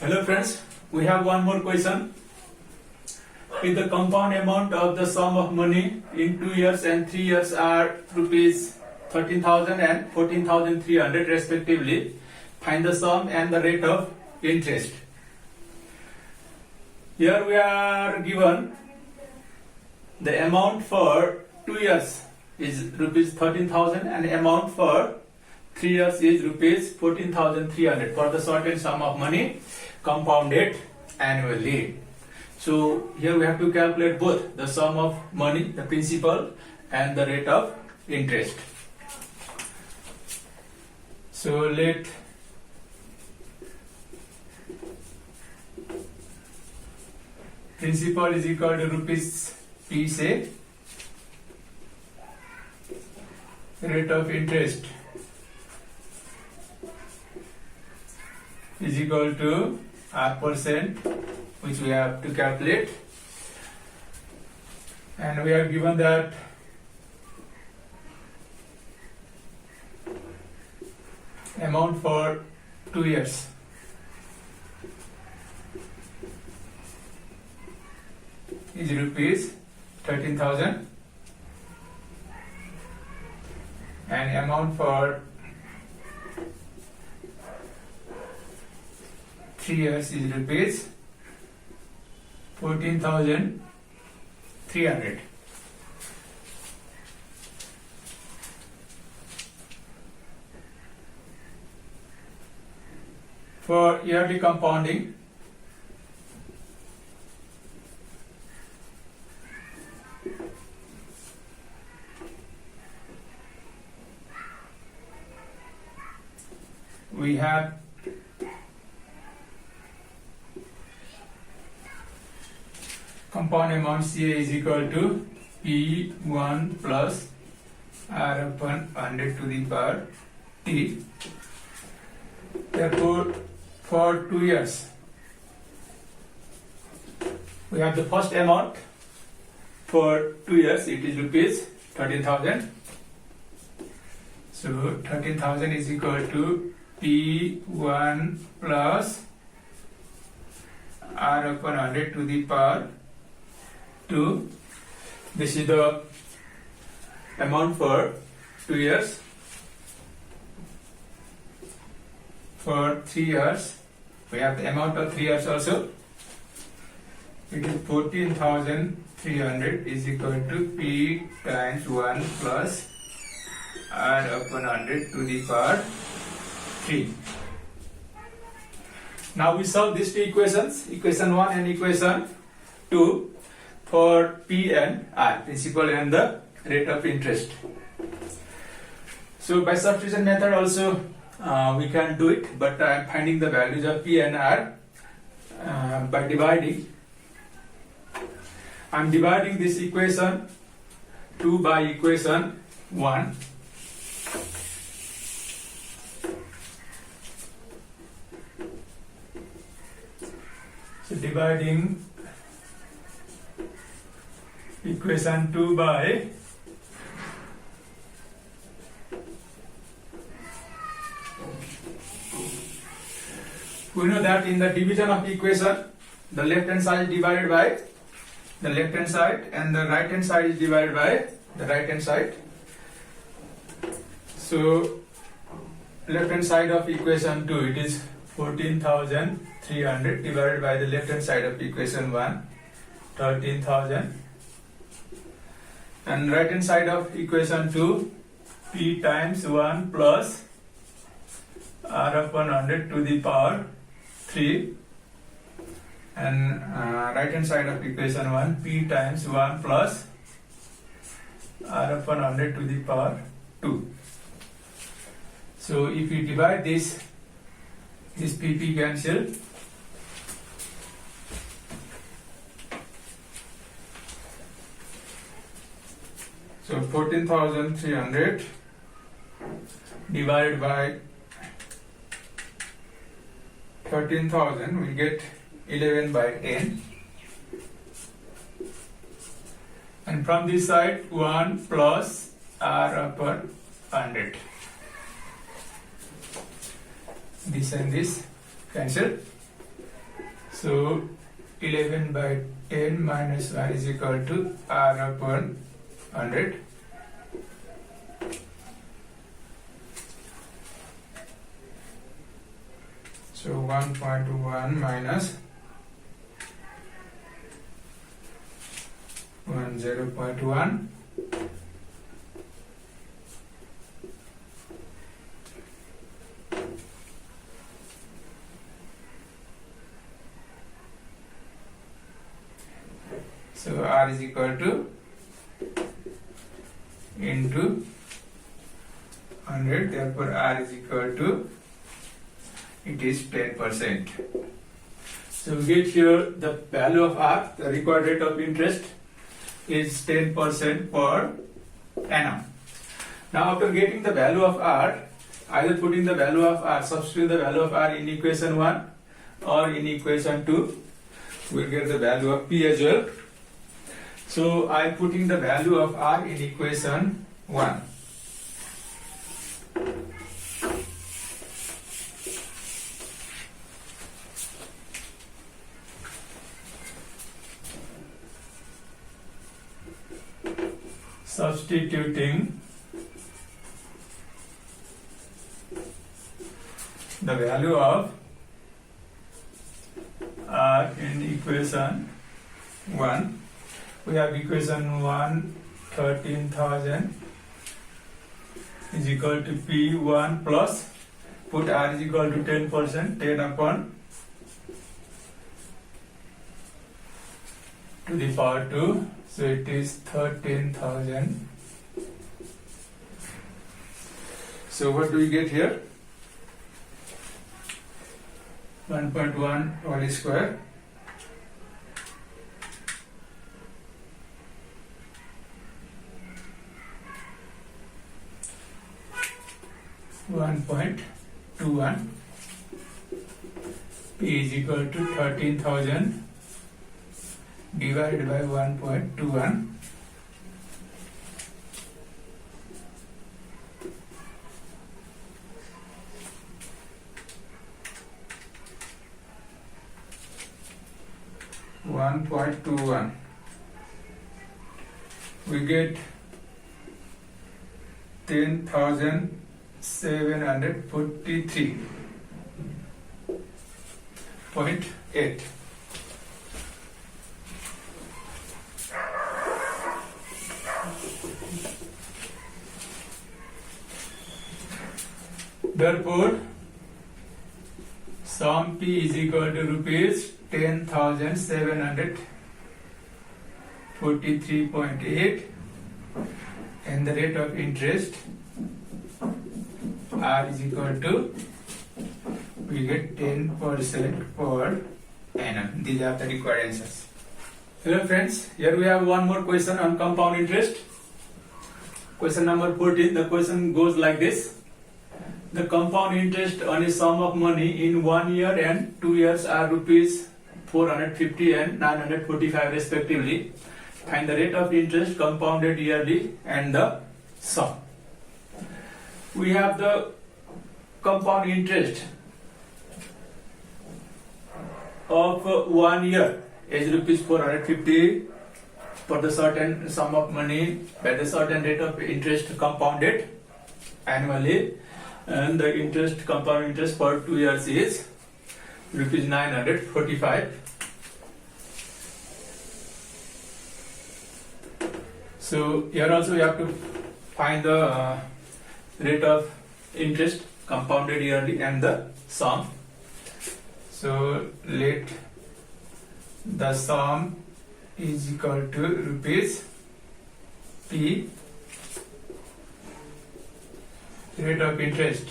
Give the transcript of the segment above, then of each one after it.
Hello friends, we have one more question. If the compound amount of the sum of money in 2 years and 3 years are rupees 13,000 and 14,300 respectively, find the sum and the rate of interest. Here we are given the amount for 2 years is rupees 13,000 and amount for 3 years is rupees 14,300 for the certain sum of money compounded annually. So here we have to calculate both the sum of money, the principal, and the rate of interest. So let principal is equal to rupees P, say rate of interest is equal to R%, which we have to calculate, and we are given that amount for 2 years is rupees 13,000 and amount for 3 years is rupees 14,300. For yearly compounding, we have compound amount CA is equal to P1 plus R upon 100 to the power T. Therefore, for 2 years, we have the first amount for 2 years, it is rupees 13,000. So 13,000 is equal to P1 plus R upon 100 to the power 2. This is the amount for 2 years. For 3 years, we have the amount of 3 years also. It is 14,300 is equal to P times 1 plus R upon 100 to the power 3. Now we solve these two equations, equation 1 and equation 2, for P and R, principal and the rate of interest. So by substitution method also we can do it, but I am finding the values of P and R by dividing. I am dividing this equation 2 by equation 1. So dividing equation 2 by we know that in the division of equation, the left hand side is divided by the left hand side and the right hand side is divided by the right hand side. So left hand side of equation 2, it is 14,300 divided by the left hand side of equation 1, 13,000, and right hand side of equation 2, P times 1 plus R upon 100 to the power 3, and right hand side of equation 1, P times 1 plus R upon 100 to the power 2. So if we divide this PP cancel. So 14,300 divided by 13,000, we get 11 by 10. And from this side, 1 plus R upon 100. This and this cancel. So 11 by 10 minus 1 is equal to R upon 100. So 1.1 minus 0.1. So R is equal to into 100, therefore R is equal to, it is 10%. So we get here the value of R, the required rate of interest is 10% per annum. Now after getting the value of R, either putting the value of R, substitute the value of R in equation 1 or in equation 2, we'll get the value of P as well. So I'm putting the value of R in equation 1. Substituting the value of R in equation 1, we have equation 1, 13,000 is equal to P1 plus, put R is equal to 10%, 10 upon to the power 2, so it is 13,000. So what do we get here? 1.1 whole square (1.21). P is equal to 13,000 divided by 1.21. We get 10,743.8. Therefore, sum P is equal to rupees 10,743.8, and the rate of interest R is equal to, we get 10% per annum. These are the required answers. Hello friends, here we have one more question on compound interest. Question number 14. The question goes like this. The compound interest on a sum of money in 1 year and 2 years are rupees 450 and 945 respectively. Find the rate of interest compounded yearly and the sum. We have the compound interest of 1 year is rupees 450 for the certain sum of money by the certain rate of interest compounded annually, and the interest compound interest for 2 years is rupees 945. So here also we have to find the rate of interest compounded yearly and the sum. So let the sum is equal to rupees P, rate of interest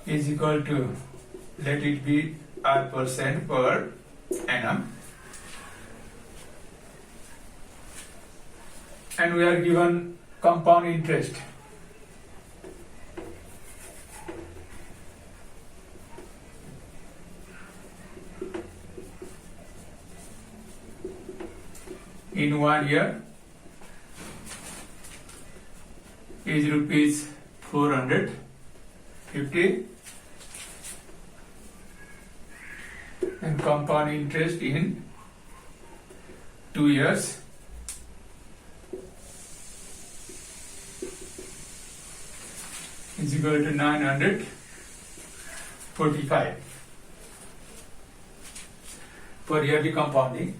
is equal to, let it be R% per annum, and we are given compound interest in 1 year is rupees 450, and compound interest in 2 years is equal to 945 per yearly compounding.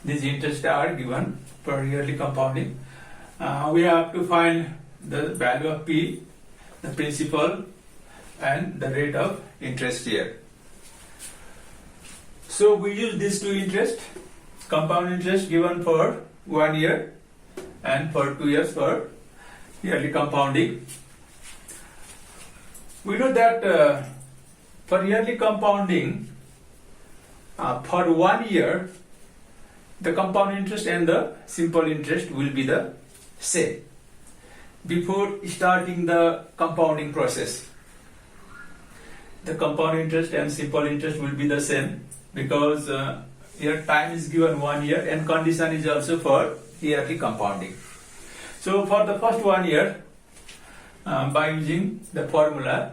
These interests are given per yearly compounding. We have to find the value of P, the principal, and the rate of interest here. So we use these two interests, compound interest given for 1 year and for 2 years for yearly compounding. We know that for yearly compounding, for 1 year, the compound interest and the simple interest will be the same before starting the compounding process. The compound interest and simple interest will be the same because here time is given 1 year and condition is also for yearly compounding. So for the first 1 year, by using the formula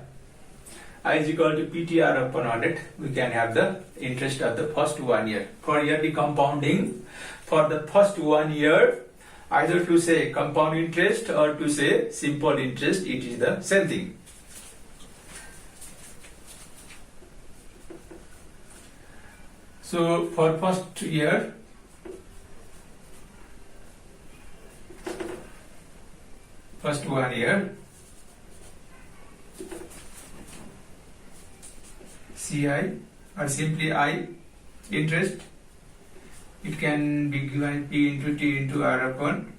I is equal to PTR upon 100, we can have the interest of the first 1 year. For yearly compounding, for the first 1 year, either to say compound interest or to say simple interest, it is the same thing. So for first year, first 1 year, CI or simply I interest, it can be given P into T into R upon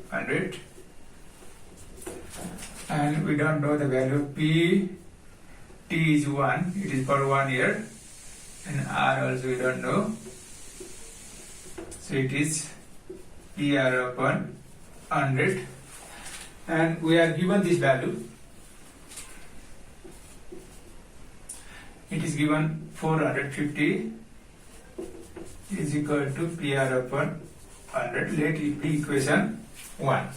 100, and we don't know the value of P. T is 1, it is for 1 year, and R also we don't know, so it is PR upon 100, and we are given this value. It is given 450 is equal to PR upon 100. Let it be equation 1.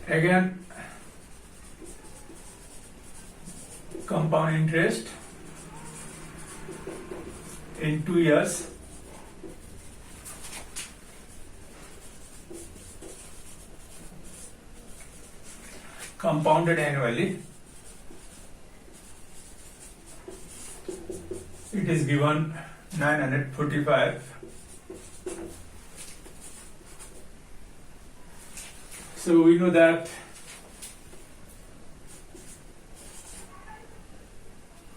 Again, compound interest in 2 years compounded annually. It is given 945. So we know that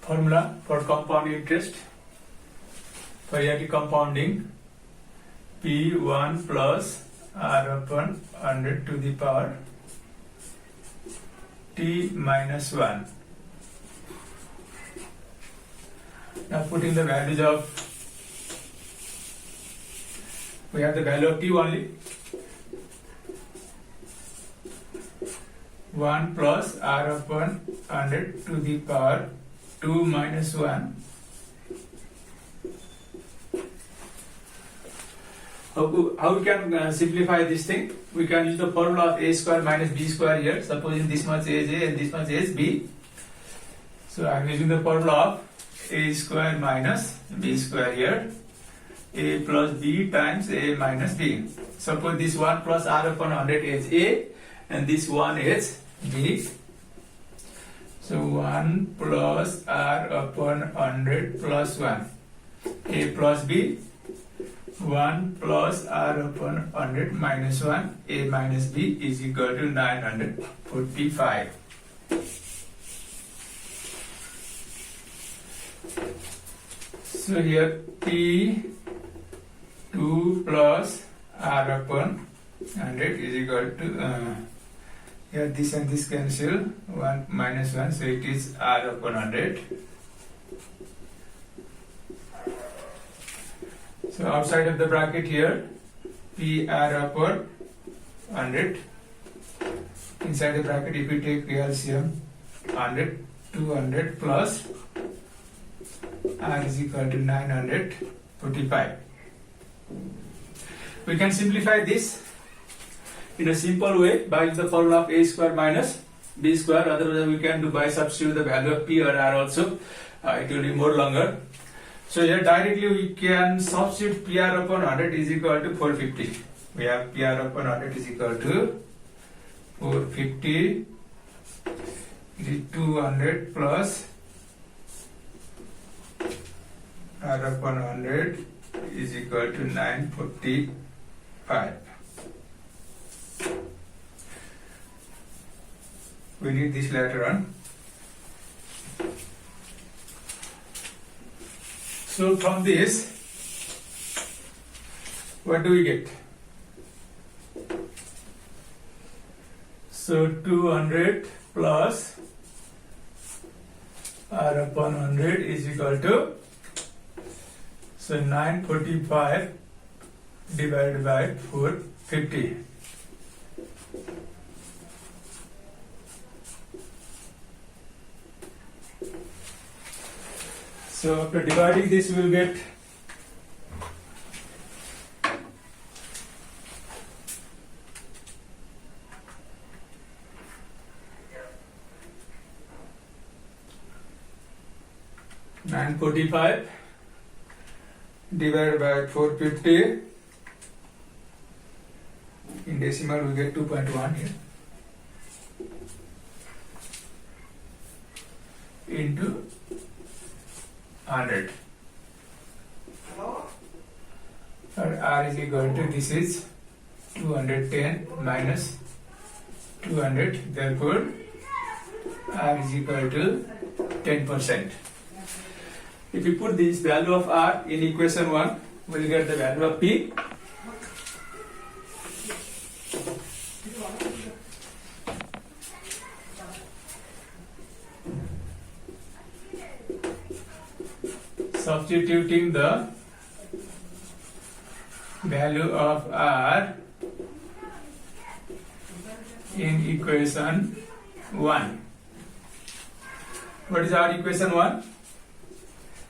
formula for compound interest for yearly compounding, P1 plus R upon 100 to the power T minus 1. Now putting the values of, we have the value of T only, 1 plus R upon 100 to the power 2 minus 1. How we can simplify this thing? We can use the formula of A square minus B square here. Supposing this much is A and this much is B. So I am using the formula of A square minus B square here. A plus B times A minus B. Suppose this 1 plus R upon 100 is A and this 1 is B. So 1 plus R upon 100 plus 1. A plus B. 1 plus R upon 100 minus 1, A minus B is equal to 945. So here P 2 plus R upon 100 is equal to, here this and this cancel, 1 minus 1, so it is R upon 100. So outside of the bracket here, PR upon 100. Inside the bracket, if we take LCM, 100, 200 plus R is equal to 945. We can simplify this. in a simple way by the formula of a square minus b square. Otherwise, we can do by substitute the value of p or r also. It will be more longer. So here directly we can substitute PR upon 100 is equal to 450. We have PR upon 100 is equal to 450. It is 200 plus R upon 100 is equal to 945. We need this later on. So from this, what do we get? So 200 plus R upon 100 is equal to, so 945 divided by 450. So after dividing this, we will get 945 divided by 450. In decimal, we get 2.1 here. Into 100. R is equal to, this is 210 minus 200. Therefore, R is equal to 10%. If we put this value of R in equation 1, we will get the value of P. Substituting the value of R in equation 1. What is our equation 1?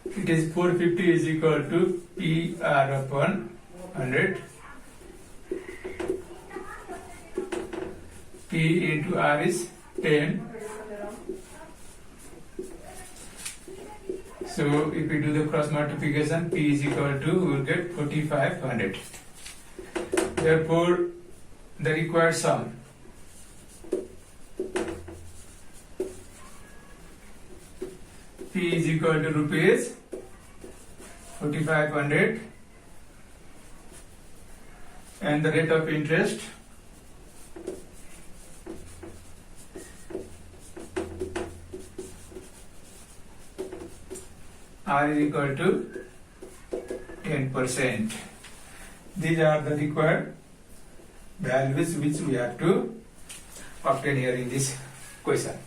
It is 450 is equal to PR upon 100. P into R is 10. So if we do the cross multiplication, P is equal to, we will get 4500. Therefore, the required sum P is equal to rupees 4500, and the rate of interest R is equal to 10%. These are the required values which we have to obtain here in this question.